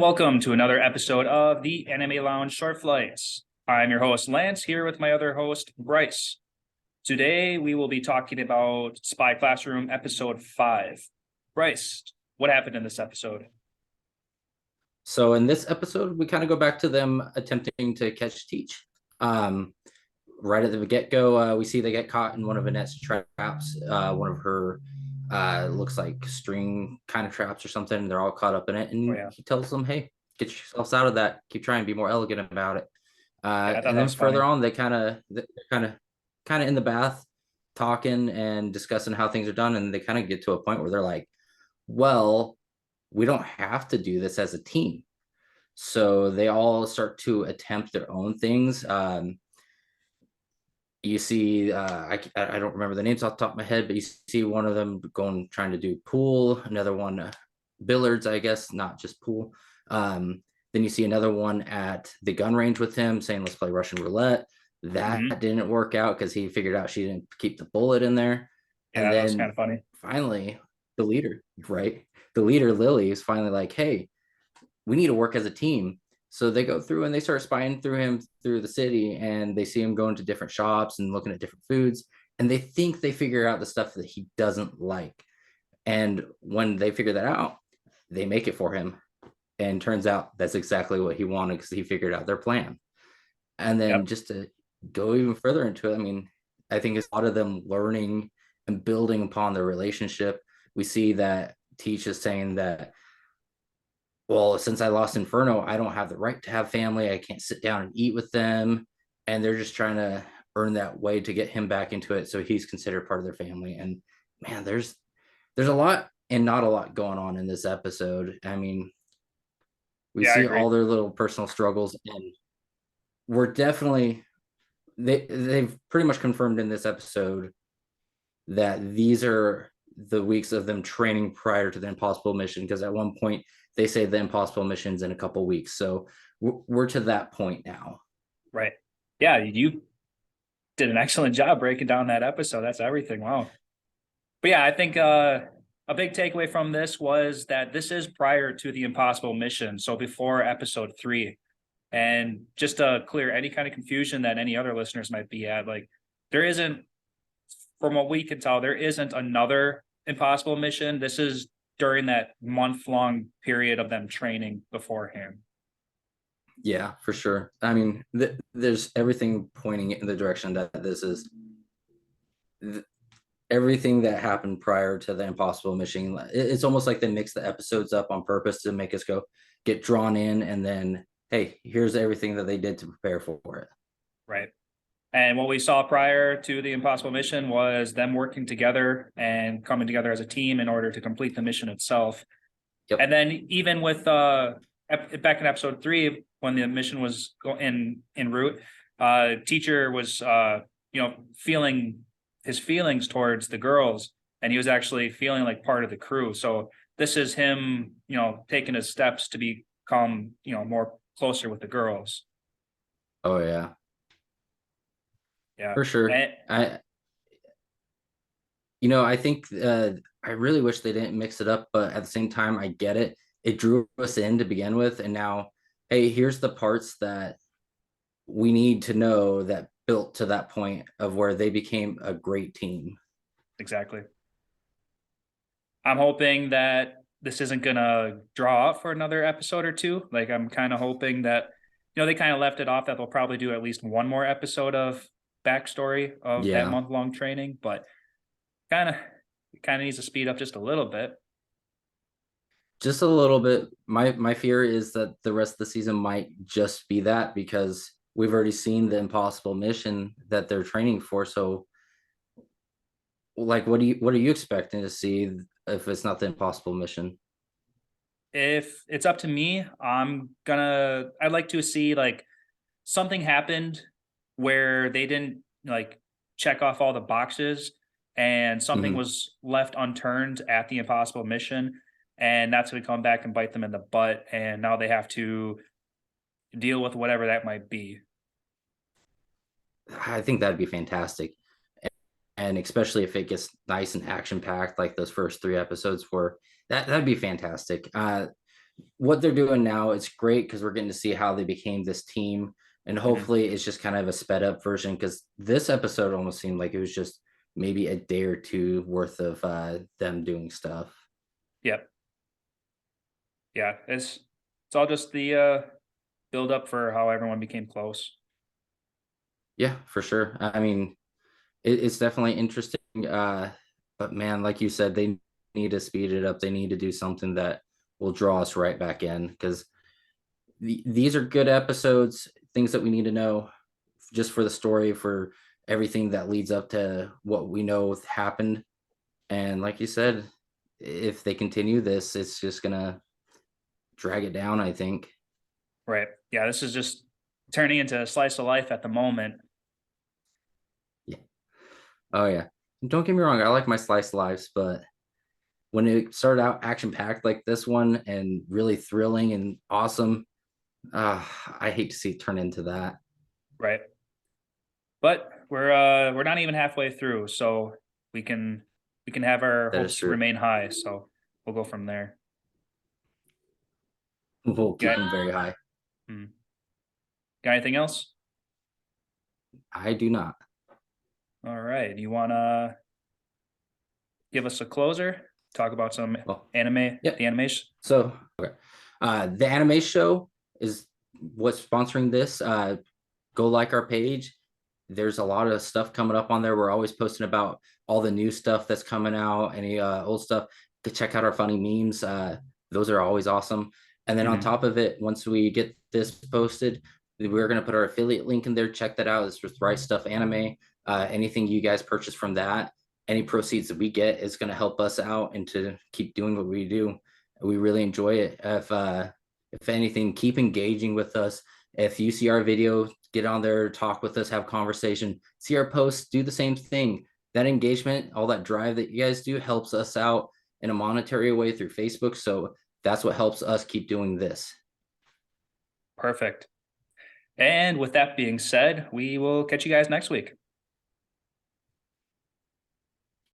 and welcome to another episode of the Anime Lounge Short Flights. I'm your host, Lance, here with my other host, Bryce. Today, we will be talking about Spy Classroom Episode 5. Bryce, what happened in this episode? So in this episode, we kind of go back to them attempting to catch Teach. Right at the get-go, we see they get caught in one of Annette's traps, one of her looks like string kind of traps or something. They're all caught up in it, and he tells them, "Hey, get yourselves out of that. Keep trying to be more elegant about it." And then further on, they're kind of in the bath, talking and discussing how things are done, and they kind of get to a point where they're like, "Well, we don't have to do this as a team." So they all start to attempt their own things. You see, I don't remember the names off the top of my head, but you see one of them trying to do pool, another one billiards, I guess, not just pool. Then you see another one at the gun range with him saying, "Let's play Russian roulette." That didn't work out because he figured out she didn't keep the bullet in there. Yeah, and then that was kind of funny. Finally, the leader, Lily, is finally like, "Hey, we need to work as a team." So they go through and they start spying through him through the city, and they see him going to different shops and looking at different foods, and they think they figure out the stuff that he doesn't like. And when they figure that out, they make it for him, and turns out that's exactly what he wanted because he figured out their plan. And then just to go even further into it, I mean, I think it's a lot of them learning and building upon their relationship. We see that Teach is saying that, "Well, since I lost Inferno, I don't have the right to have family. I can't sit down and eat with them." And they're just trying to earn that way to get him back into it, so he's considered part of their family. And man, there's a lot and not a lot going on in this episode. I mean, we see all their little personal struggles, and we're definitely they've pretty much confirmed in this episode that these are the weeks of them training prior to the impossible mission, because at one point they say the impossible mission's in a couple weeks. So we're to that point now. Right. Yeah, you did an excellent job breaking down that episode. That's everything. Wow. But yeah, I think a big takeaway from this was that this is prior to the impossible mission, so before episode 3. And just to clear any kind of confusion that any other listeners might be at, like, there isn't, from what we can tell, there isn't another impossible mission. This is during that month-long period of them training beforehand. Yeah, for sure. I mean, there's everything pointing in the direction that this is everything that happened prior to the impossible mission. It's almost like they mix the episodes up on purpose to make us get drawn in, and then, hey, here's everything that they did to prepare for it. Right. And what we saw prior to the impossible mission was them working together and coming together as a team in order to complete the mission itself. Yep. And then even with back in episode 3, when the mission was en route, Teacher was feeling his feelings towards the girls, and he was actually feeling like part of the crew. So this is him, taking his steps to become, more closer with the girls. Oh yeah. Yeah, for sure. I think I really wish they didn't mix it up, but at the same time, I get it. It drew us in to begin with, and now, hey, here's the parts that we need to know that built to that point of where they became a great team. Exactly. I'm hoping that this isn't gonna draw out for another episode or two. Like, I'm kind of hoping that, they kind of left it off that they'll probably do at least one more episode of backstory of that month-long training, but kind of needs to speed up just a little bit. Just a little bit. My fear is that the rest of the season might just be that, because we've already seen the impossible mission that they're training for. So, like, what are you expecting to see if it's not the impossible mission? If it's up to me, I'd like to see, like, something happened where they didn't, like, check off all the boxes, and something was left unturned at the impossible mission, and that's going to come back and bite them in the butt, and now they have to deal with whatever that might be. I think that'd be fantastic, and especially if it gets nice and action packed like those first 3 episodes were. That'd be fantastic. what they're doing now, it's great because we're getting to see how they became this team. And hopefully it's just kind of a sped up version, because this episode almost seemed like it was just maybe a day or two worth of them doing stuff. Yep. Yeah, it's all just the build up for how everyone became close. Yeah, for sure. I mean, it's definitely interesting. But man, like you said, they need to speed it up. They need to do something that will draw us right back in, because these are good episodes, things that we need to know just for the story, for everything that leads up to what we know happened. And like you said, if they continue this, it's just gonna drag it down, I think. Right. Yeah, this is just turning into a slice of life at the moment. Yeah. Oh yeah. Don't get me wrong, I like my slice lives, but when it started out action packed like this one and really thrilling and awesome, I hate to see it turn into that. Right. But we're not even halfway through, so we can we can have our That is hopes true. remain high. So we'll go from there. We'll keep Got, them very high. hmm. Got anything else? I do not. All right. You wanna give us a closer? Talk about some Well, anime, yeah. the animation. So, okay. The anime show is what's sponsoring this. Go like our page. There's a lot of stuff coming up on there. We're always posting about all the new stuff that's coming out, any old stuff. To check out our funny memes. Those are always awesome. And then on Mhm. top of it, once we get this posted, we're going to put our affiliate link in there. Check that out. It's with Right Stuff Anime. Anything you guys purchase from that, any proceeds that we get is going to help us out and to keep doing what we do. We really enjoy it. If anything, keep engaging with us. If you see our video, get on there, talk with us, have conversation, see our posts, do the same thing. That engagement, all that drive that you guys do helps us out in a monetary way through Facebook. So that's what helps us keep doing this. Perfect. And with that being said, we will catch you guys next week.